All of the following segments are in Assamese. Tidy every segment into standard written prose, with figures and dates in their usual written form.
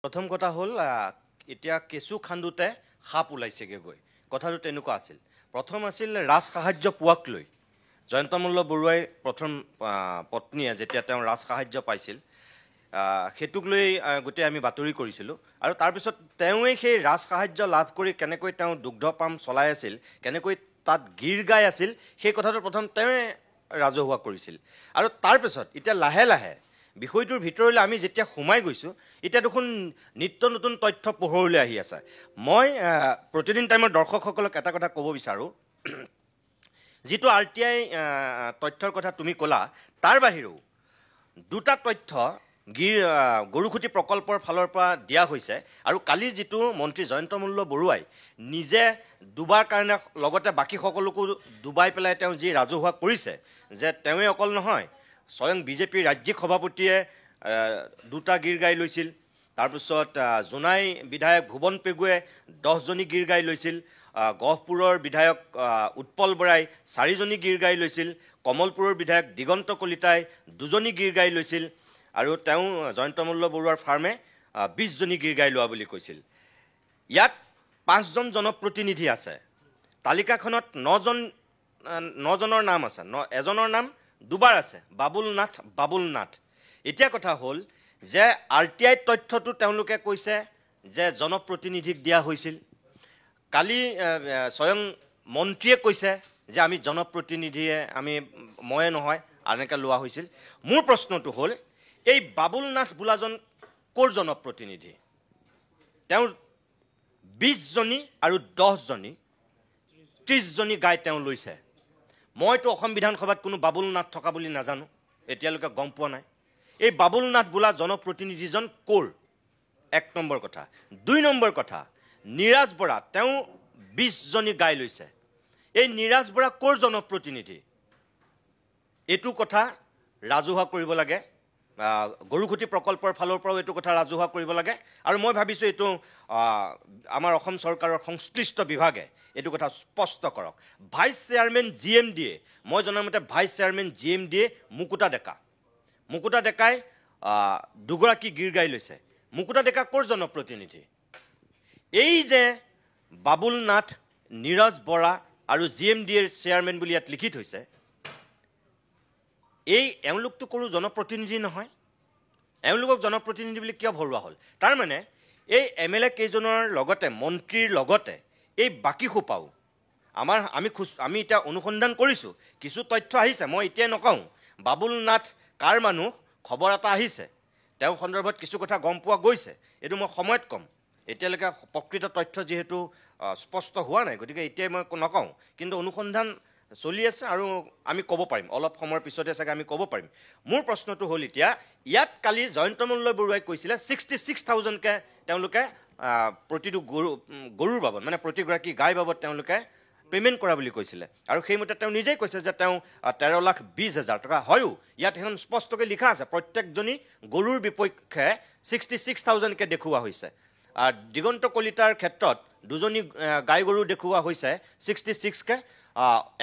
প্ৰথম কথা হ'ল এতিয়া কেঁচু খান্দোতে সাপ ওলাইছেগৈ গৈ কথাটো তেনেকুৱা আছিল প্ৰথম আছিল ৰাজ সাহায্য পোৱাক লৈ জয়ন্তমল্ল বৰুৱাই প্ৰথম পত্নীয়ে যেতিয়া তেওঁ ৰাজ সাহায্য পাইছিল হেতুক লৈ গোটেই আমি বাতৰি কৰিছিলোঁ আৰু তাৰপিছত তেওঁই সেই ৰাজ সাহায্য লাভ কৰি কেনেকৈ তেওঁ দুগ্ধ পাম চলাই আছিল কেনেকৈ তাত গীৰ গাই আছিল সেই কথাটো প্ৰথম তেওঁই ৰাজহুৱা কৰিছিল আৰু তাৰপিছত এতিয়া লাহে লাহে বিষয়টোৰ ভিতৰলৈ আমি যেতিয়া সোমাই গৈছোঁ এতিয়া দেখোন নিত্য নতুন তথ্য পোহৰলৈ আহি আছে মই প্ৰতিদিন টাইমৰ দৰ্শকসকলক এটা কথা ক'ব বিচাৰোঁ যিটো RTI তথ্যৰ কথা তুমি ক'লা তাৰ বাহিৰেও দুটা তথ্য গৰুখুটি প্ৰকল্পৰ ফালৰ পৰা দিয়া হৈছে আৰু কালি যিটো মন্ত্ৰী জয়ন্তমল্ল বৰুৱাই নিজে দুবাৰ কাৰণে লগতে বাকী সকলোকো দুবাই পেলাই তেওঁ যি ৰাজহুৱা কৰিছে যে তেওঁই অকল নহয় স্বয়ং বিজেপিৰ ৰাজ্যিক সভাপতিয়ে দুটা গীৰ গাই লৈছিল তাৰপিছত জোনাই বিধায়ক ভুৱন পেগুৱে 10জনী গীৰ গাই লৈছিল গহপুৰৰ বিধায়ক উৎপল বৰাই 4জনী গীৰ গাই লৈছিল কমলপুৰৰ বিধায়ক দিগন্ত কলিতাই 2জনী গীৰ গাই লৈছিল আৰু তেওঁ জয়ন্তমল্ল বৰুৱাৰ ফাৰ্মে 20জনী গীৰ গাই লোৱা বুলি কৈছিল ইয়াত 5জন জনপ্ৰতিনিধি আছে তালিকাখনত 9জনৰ নাম আছে এজনৰ নাম দুবাৰ আছে বাবুল নাথ এতিয়া কথা হ'ল যে RTI তথ্যটো তেওঁলোকে কৈছে যে জনপ্ৰতিনিধিক দিয়া হৈছিল কালি স্বয়ং মন্ত্ৰীয়ে কৈছে যে আমি জনপ্ৰতিনিধিয়ে আমি ময়ে নহয় আনেকা লোৱা হৈছিল মোৰ প্ৰশ্নটো হ'ল এই বাবুল নাথ বোলাজন কোৰ জনপ্ৰতিনিধি তেওঁৰ 20জনী আৰু 10জনী 30জনী গাই তেওঁ লৈছে মইতো অসম বিধানসভাত কোনো বাবুল নাথ থকা বুলি নাজানো এতিয়ালৈকে গম পোৱা নাই এই বাবুল নাথ বোলা জনপ্ৰতিনিধিজন কোৰ 1 নম্বৰ কথা 2 নম্বৰ কথা নিৰাজ বৰা তেওঁ 20জনী গাই লৈছে এই নিৰাজ বৰা কোৰ জনপ্ৰতিনিধি এইটো কথা ৰাজহুৱা কৰিব লাগে গৰুখুটি প্ৰকল্পৰ ফালৰ পৰাও এইটো কথা ৰাজহুৱা কৰিব লাগে আৰু মই ভাবিছোঁ এইটো আমাৰ অসম চৰকাৰৰ সংশ্লিষ্ট বিভাগে এইটো কথা স্পষ্ট কৰক ভাইচ চেয়াৰমেন GMDয়ে মই জনামতে ভাইচ চেয়াৰমেন GMDয়ে মুকুতা ডেকাই দুগৰাকী গীৰ গাই লৈছে মুকুতা ডেকা কোৰ জনপ্ৰতিনিধি এই যে বাবুল নাথ নিৰাজ বৰা আৰু GMDৰ চেয়াৰমেন বুলি ইয়াত লিখি থৈছে এওঁলোকতো কোনো জনপ্ৰতিনিধি নহয় এওঁলোকক জনপ্ৰতিনিধি বুলি কিয় ভৰোৱা হ'ল তাৰ মানে এই MLA কেইজনৰ লগতে মন্ত্ৰীৰ লগতে এই বাকী সোপাও আমি এতিয়া অনুসন্ধান কৰিছোঁ কিছু তথ্য আহিছে মই এতিয়া নকওঁ বাবুল নাথ কাৰ মানুহ খবৰ এটা আহিছে তেওঁ সন্দৰ্ভত কিছু কথা গম পোৱা গৈছে এইটো মই সময়ত কম এতিয়ালৈকে প্ৰকৃত তথ্য যিহেতু স্পষ্ট হোৱা নাই গতিকে এতিয়া মই নকওঁ কিন্তু অনুসন্ধান চলি আছে আৰু আমি ক'ব পাৰিম অলপ সময়ৰ পিছতে চাগে আমি ক'ব পাৰিম মোৰ প্ৰশ্নটো হ'ল এতিয়া ইয়াত কালি জয়ন্তমল্ল বৰুৱাই কৈছিলে 66,000কে তেওঁলোকে প্ৰতিটো গৰুৰ বাবদ মানে প্ৰতিগৰাকী গাই বাবদ তেওঁলোকে পেমেণ্ট কৰা বুলি কৈছিলে আৰু সেইমতে তেওঁ নিজেই কৈছে যে তেওঁ 13,20,000 টকা হয়ও ইয়াত এখন স্পষ্টকৈ লিখা আছে প্ৰত্যেকজনী গৰুৰ বিপক্ষে 66,000কে দেখুওৱা হৈছে দিগন্ত কলিতাৰ ক্ষেত্ৰত 2জনী গাই গৰু দেখুওৱা হৈছে 66কে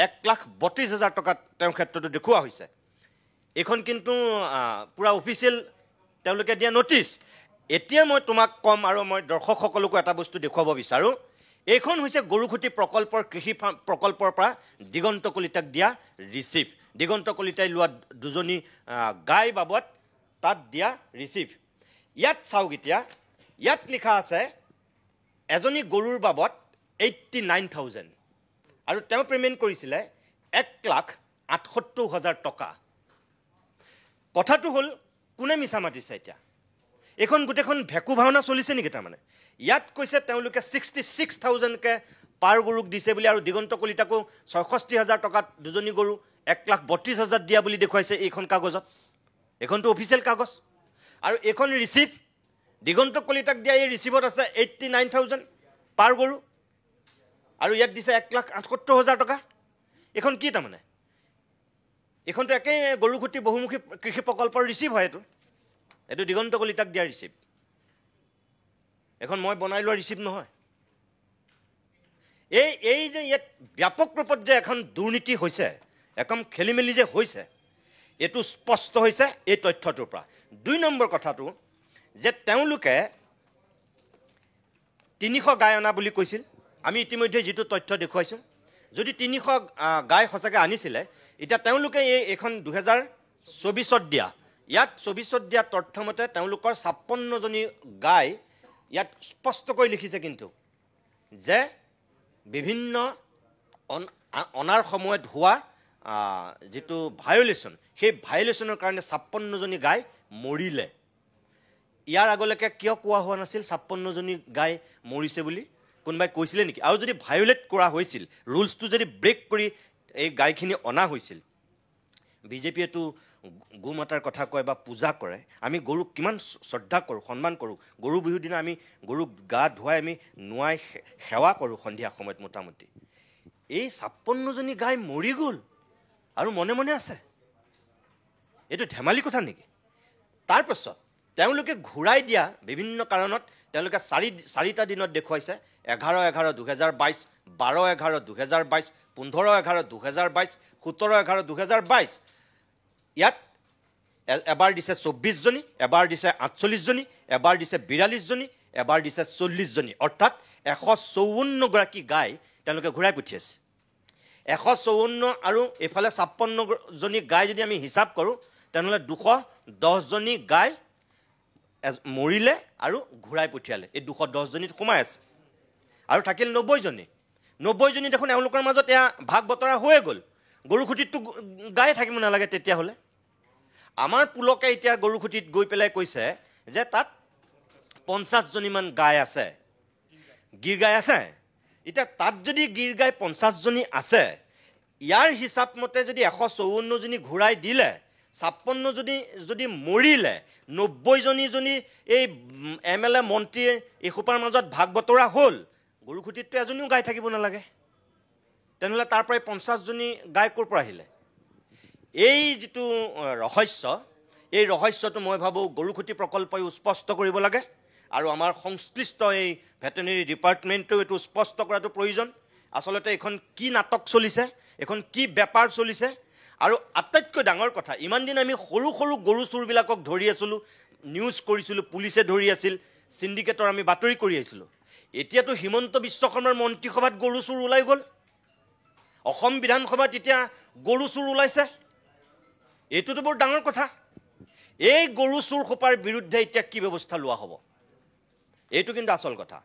1,32,000 টকা তেওঁৰ ক্ষেত্ৰতো দেখুওৱা হৈছে এখন কিন্তু পুৰা অফিচিয়েল তেওঁলোকে দিয়া নটিচ এতিয়া মই তোমাক কম আৰু মই দৰ্শকসকলকো এটা বস্তু দেখুৱাব বিচাৰোঁ এইখন হৈছে গৰুখুটি প্ৰকল্পৰ কৃষি প্ৰকল্পৰ পৰা দিগন্ত কলিতাক দিয়া ৰিচিভ দিগন্ত কলিতাই লোৱা 2জনী গাই বাবদ তাত দিয়া ৰিচিভ ইয়াত চাওক এতিয়া ইয়াত লিখা আছে এজনী গৰুৰ বাবদ 89,000 আৰু তেওঁ পেমেণ্ট কৰিছিলে 1,68,000 টকা কথাটো হ'ল কোনে মিছা মাতিছে এতিয়া এখন গোটেইখন ভেকু ভাওনা চলিছে নেকি তাৰমানে ইয়াত কৈছে তেওঁলোকে 66,000কে পাৰ গৰুক দিছে বুলি আৰু দিগন্ত কলিতাকো 66,000 টকাত 2জনী গৰু 1,32,000 দিয়া বুলি দেখুৱাইছে এইখন কাগজত এখনটো অফিচিয়েল কাগজ আৰু এখন ৰিচিভ দিগন্ত কলিতাক দিয়া এই ৰিচিভত আছে 89,000 পাৰ গৰু আৰু ইয়াত দিছে 1,68,000 টকা এখন কি তাৰমানে এখনটো একে গৰুখুটি বহুমুখী কৃষি প্ৰকল্পৰ ৰিচিভ হয় এইটো দিগন্ত কলিতাক দিয়া ৰিচিভ এখন মই বনাই লোৱা ৰিচিভ নহয় এই যে ইয়াত ব্যাপক ৰূপত যে এখন দুৰ্নীতি হৈছে একম খেলিমেলি যে হৈছে এটো স্পষ্ট হৈছে এই তথ্যটোৰ পৰা 2 নম্বৰ কথাটো যে তেওঁলোকে 300 গাই অনা বুলি কৈছিল আমি ইতিমধ্যে যেটো তথ্য দেখুৱাইছো যদি 300 গাই সঁচাকৈ আনিছিলে এটা তেওঁলোকে এইখন 2024ত দিয়া ইয়াত 24ত দিয়া তথ্যমতে তেওঁলোকৰ 56 জনী গাই ইয়াত স্পষ্টকৈ লিখিছে কিন্তু যে বিভিন্ন অনাৰ সময়ত হোৱা যেটো ভায়োলেশন সেই ভায়োলেশনৰ কাৰণে 56 জনী গাই মৰিলে ইয়াৰ আগলৈকে কিয় কোৱা হোৱা নাছিল 56 জনী গাই মৰিছে বুলি কোনবাই কৈছিলে নেকি আৰু যদি ভায়োলেট কৰা হৈছিল ৰুলছটো যদি ব্ৰেক কৰি এই গাইখিনি অনা হৈছিল বিজেপিয়ে তো গোমাতাৰ কথা কয় বা পূজা কৰে আমি গৰুক কিমান শ্ৰদ্ধা কৰোঁ সন্মান কৰোঁ গৰু বিহুৰ দিনা আমি গৰুক গা ধুৱাই আমি নুৱাই সেৱা কৰোঁ সন্ধিয়া সময়ত মোটামুটি এই 56 জনী গাই মৰি গ'ল আৰু মনে মনে আছে এইটো ধেমালি কথা নেকি তাৰ পাছত তেওঁলোকে ঘূৰাই দিয়া বিভিন্ন কাৰণত তেওঁলোকে চাৰিটা দিনত দেখুৱাইছে 11/11/2022 12/11/2022 15/11/2022 17/11/2022 ইয়াত এবাৰ দিছে 24 জনী এবাৰ দিছে 48 জনী এবাৰ দিছে 42 জনী এবাৰ দিছে 40 জনী অৰ্থাৎ 154 গৰাকী গাই তেওঁলোকে ঘূৰাই পঠিয়াইছে 154 আৰু এফালে 56 জনী গাই যদি আমি হিচাপ কৰোঁ তেনেহ'লে 210 জনী গাই মৰিলে আৰু ঘূৰাই পঠিয়ালে এই 210 জনীত সোমাই আছে আৰু থাকিল 90 জনী দেখোন এওঁলোকৰ মাজত এয়া ভাগ বতৰা হৈয়ে গ'ল গৰুখুটিতটো গাই থাকিব নালাগে তেতিয়াহ'লে আমাৰ পুলকে এতিয়া গৰুখুটিত গৈ পেলাই কৈছে যে তাত 50 জনীমান গাই আছে গিৰ গাই আছে এতিয়া তাত যদি গিৰ গাই 50 জনী আছে ইয়াৰ হিচাপ মতে যদি 154 জনী ঘূৰাই দিলে 56 জনী যদি মৰিলে 90 জনী এই এমএলএ মন্ত্ৰীৰ এখোপাৰ মাজত ভাগ বতৰা হ'ল গৰুখুটিতটো এজনীও গাই থাকিব নালাগে তেনেহ'লে তাৰ পৰাই 50 জনী গাই ক'ৰ পৰা আহিলে এই যেটো ৰহস্য এই ৰহস্যটো মই ভাবো গৰুখুটি প্ৰকল্পই স্পষ্ট কৰিব লাগে আৰু আমাৰ সংশ্লিষ্ট এই ভেটেনেৰি ডিপাৰ্টমেণ্টটো এটো স্পষ্ট কৰাটো প্ৰয়োজন আসলতে এখন কি নাটক চলিছে এখন কি বেপাৰ চলিছে আৰু আটাইতকৈ ডাঙৰ কথা ইমান দিন আমি সৰু সৰু গৰু চুৰবিলাকক ধৰি আছিলো নিউজ কৰিছিলো পুলিচে ধৰি আছিল সিন্ডিকেটৰ আমি বাতৰি কৰি আছিলো এতিয়াতো হিমন্ত বিশ্ব শৰ্মাৰ মন্ত্ৰীসভাত গৰু চুৰ ওলাই গ'ল অসম বিধানসভাত এতিয়া গৰু চুৰ ওলাইছে এইটোতো বৰ ডাঙৰ কথা এই গৰু চুৰ খোপাৰ বিৰুদ্ধে এতিয়া কি ব্যৱস্থা লোৱা হ'ব এইটো কিন্তু আসল কথা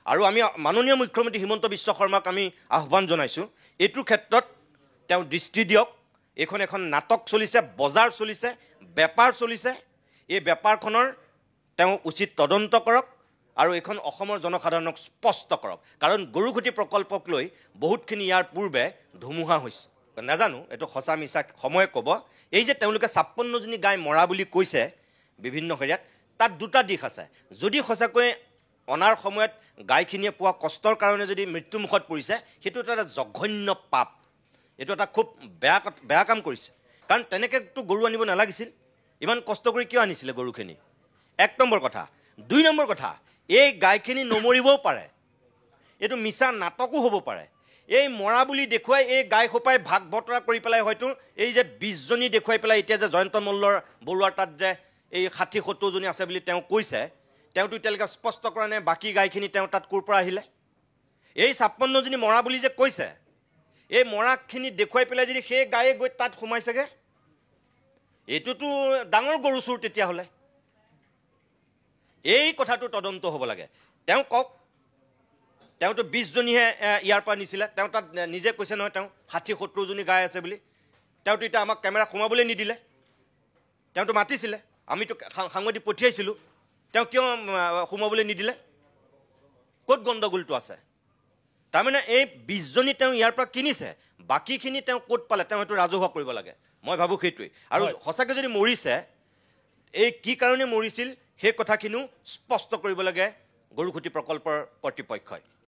আৰু আমি মাননীয় মুখ্যমন্ত্ৰী হিমন্ত বিশ্ব শৰ্মাক আমি আহ্বান জনাইছো এইটোৰ ক্ষেত্ৰত তেওঁ দৃষ্টি দিয়ক এখন নাটক চলিছে বজাৰ চলিছে বেপাৰ চলিছে এই বেপাৰখনৰ তেওঁ উচিত তদন্ত কৰক আৰু এখন অসমৰ জনসাধাৰণক স্পষ্ট কৰক কাৰণ গৰুখুটি প্ৰকল্পক লৈ বহুতখিনি ইয়াৰ পূৰ্বে ধুমুহা হৈছে নাজানো এটো সঁচা মিছা সময় ক'ব এই যে তেওঁলোকে 56 জনী গাই মৰা বুলি কৈছে বিভিন্ন হেৰিয়াত তাত দুটা দিশ আছে যদি সঁচাকৈ অনাৰ সময়ত গাইখিনিয়ে পোৱা কষ্টৰ কাৰণে যদি মৃত্যুমুখত পৰিছে সেইটো এটা জঘন্য পাপ এটো এটা খুব বেয়া কাম কৰিছে কাৰণ তেনেকেতো গৰু আনিব নালাগিছিল ইমান কষ্ট কৰি কিয় আনিছিলে গৰুখিনি এক নম্বৰ কথা দুই নম্বৰ কথা এই গাইখিনি নমৰিবও পাৰে এটো মিছা নাটকো হ'ব পাৰে এই মৰা বুলি দেখুৱাই এই গাই খোপাই ভাগ বতৰা কৰি পেলাই হয়তো এই যে 20 জনী দেখুৱাই পেলাই এতিয়া যে জয়ন্ত মল্লৰ বৰুৱাৰ তাত যে এই 60-70 জনী আছে বুলি তেওঁ কৈছে তেওঁটো তেলকা স্পষ্ট কৰা নাই বাকি গাইখিনি তেওঁ তাত কোৰ পৰা আহিলে এই 56 জনী মৰা বুলি যে কৈছে এই মৰাখিনি দেখুৱাই পেলাই যদি সেই গায়ে গৈ তাত সোমাইছেগে এইটোতো ডাঙৰ গৰু চুৰ তেতিয়া হলে এই কথাটো তদন্ত হ'ব লাগে তেওঁ কক তেওঁটো 20 জনীহে ইয়াৰ পৰা নিছিলে তেওঁ তাত নিজে কৈছে নহয় তেওঁ 60-70 জনী গাই আছে বুলি তেওঁটো এটা আমাক কেমেৰা সোমাবলৈ নিদিলে তেওঁটো মাতিছিলে আমিতো সাংবাদিক পঠিয়াইছিলো তেওঁ কিয় সোমাবলৈ নিদিলে ক'ত গণ্ডগোলটো আছে তাৰমানে এই 20 জনী তেওঁ ইয়াৰ পৰা কিনিছে বাকিখিনি তেওঁ ক'ত পালে তেওঁ এটো ৰাজহুৱা কৰিব লাগে মই ভাবো সেইটোই আৰু সঁচাকৈ যদি মৰিছে এই কি কাৰণে মৰিছিল সেই কথাখিনিও স্পষ্ট কৰিব লাগে গৰুখুটি প্ৰকল্পৰ কৰ্তৃপক্ষই